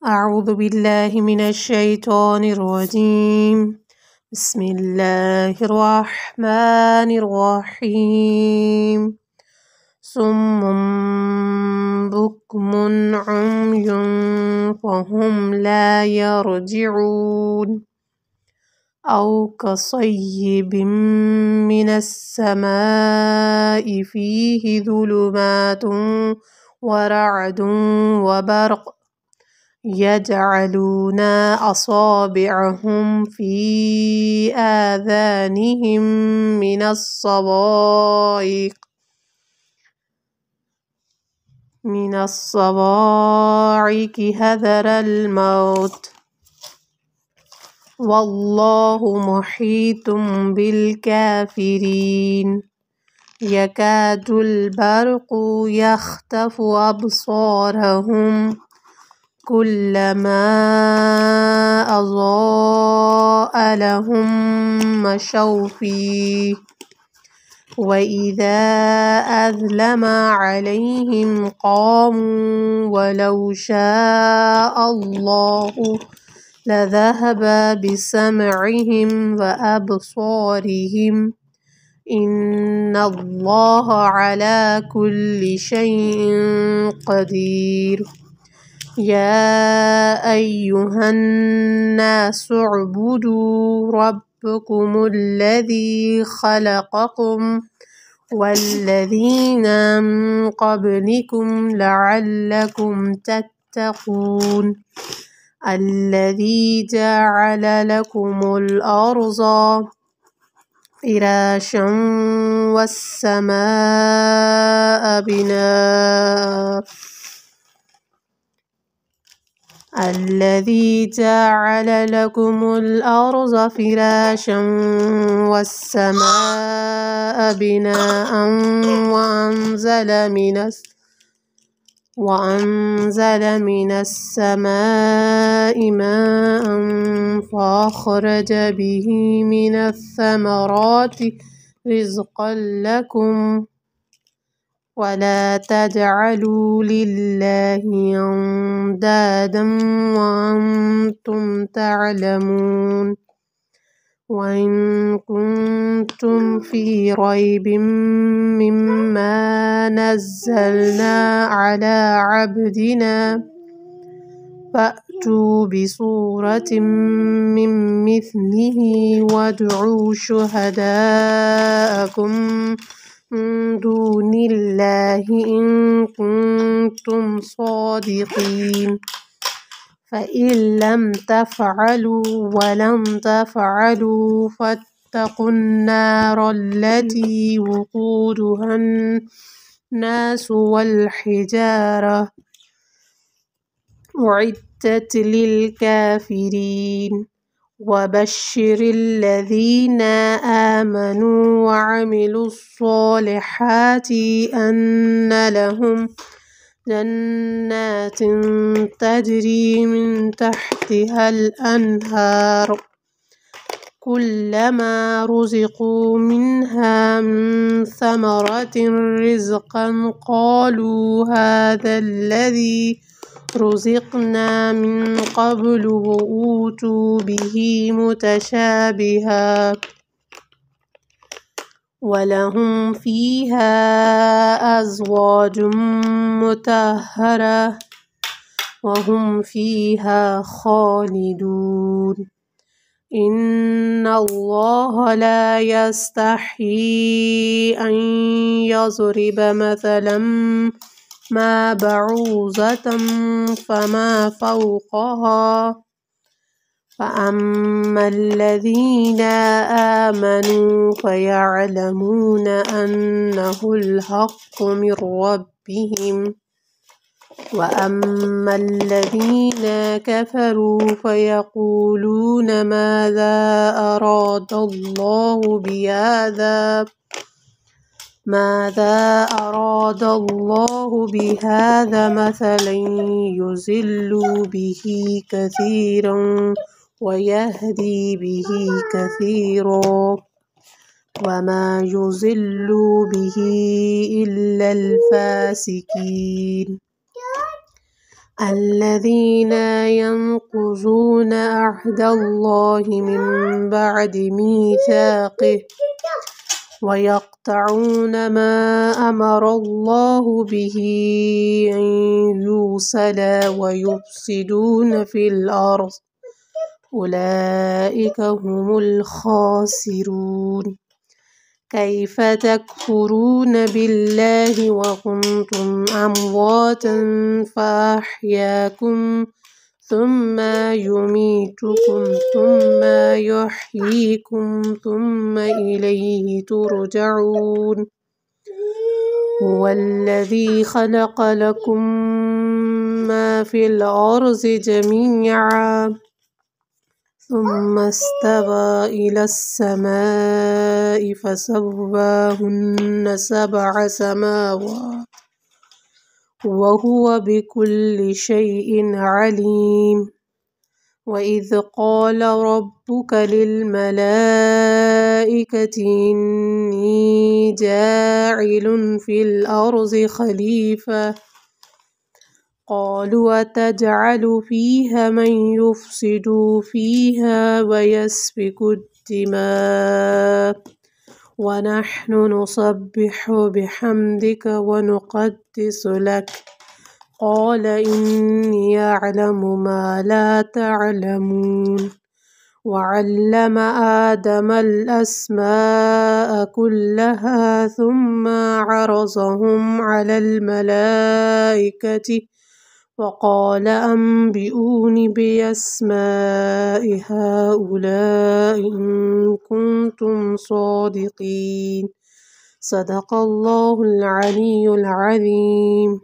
أعوذ بالله من الشيطان الرجيم. بسم الله الرحمن الرحيم. صم بكم عمي فهم لا يرجعون أو كصيب من السماء فيه ظلمات ورعد وبرق يجعلون أصابعهم في آذانهم من الصواعق حذر الموت والله محيط بالكافرين. يكاد البرق يخطف أبصارهم كلما أضاء لهم مشوا فيه وإذا أظلم عليهم قاموا ولو شاء الله لذهب بسمعهم وأبصارهم إن الله على كل شيء قدير. يا أيها الناس اعبدوا ربكم الذي خلقكم والذين من قبلكم لعلكم تتقون الذي جعل لكم الأرض فراشا والسماء بناء الذي جعل لكم الأرض فراشا والسماء بناء وأنزل من السماء ماء فأخرج به من الثمرات رزقا لكم ولا تجعلوا لله أندادا وأنتم تعلمون. وإن كنتم في ريب مما نزلنا على عبدنا فأتوا بسورة من مثله وادعوا شهداءكم من دون الله إن كنتم صادقين فإن لم تفعلوا ولم تفعلوا فاتقوا النار التي وقودها الناس والحجارة أعدت للكافرين. وبشر الذين آمنوا وعملوا الصالحات أن لهم جنات تجري من تحتها الأنهار كلما رزقوا منها من ثمرة رزقا قالوا هذا الذي رزقنا من قبل وأوتوا به متشابها ولهم فيها أزواج مطهرة وهم فيها خالدون. إن الله لا يستحيي أن يضرب مثلا ما بعوضة فما فوقها فأما الذين آمنوا فيعلمون أنه الحق من ربهم وأما الذين كفروا فيقولون ماذا أراد الله بهذا مثلا يضل به كثيرا ويهدي به كثيرا وما يضل به إلا الفاسقين. الذين ينقضون عهد الله من بعد ميثاقه ويقطعون ما أمر الله به أن يوصل ويفسدون في الأرض أولئك هم الخاسرون كيف تكفرون بالله وكنتم أمواتا فأحياكم ثم يميتكم ثم يحييكم ثم إليه ترجعون هو الذي خلق لكم ما في الأرض جميعا ثم استوى إلى السماء فسواهن 7 سماوات وهو بكل شيء عليم وإذ قال ربك للملائكة إني جاعل في الأرض خليفة قالوا أتجعل فيها من يفسد فيها ويسفك الدماء ونحن نسبح بحمدك ونقدس لك قال إني أعلم ما لا تعلمون وعلم آدم الأسماء كلها ثم عرضهم على الملائكة وقال أنبئوني بأسماء هؤلاء إن كنتم صادقين صدق الله العلي العظيم.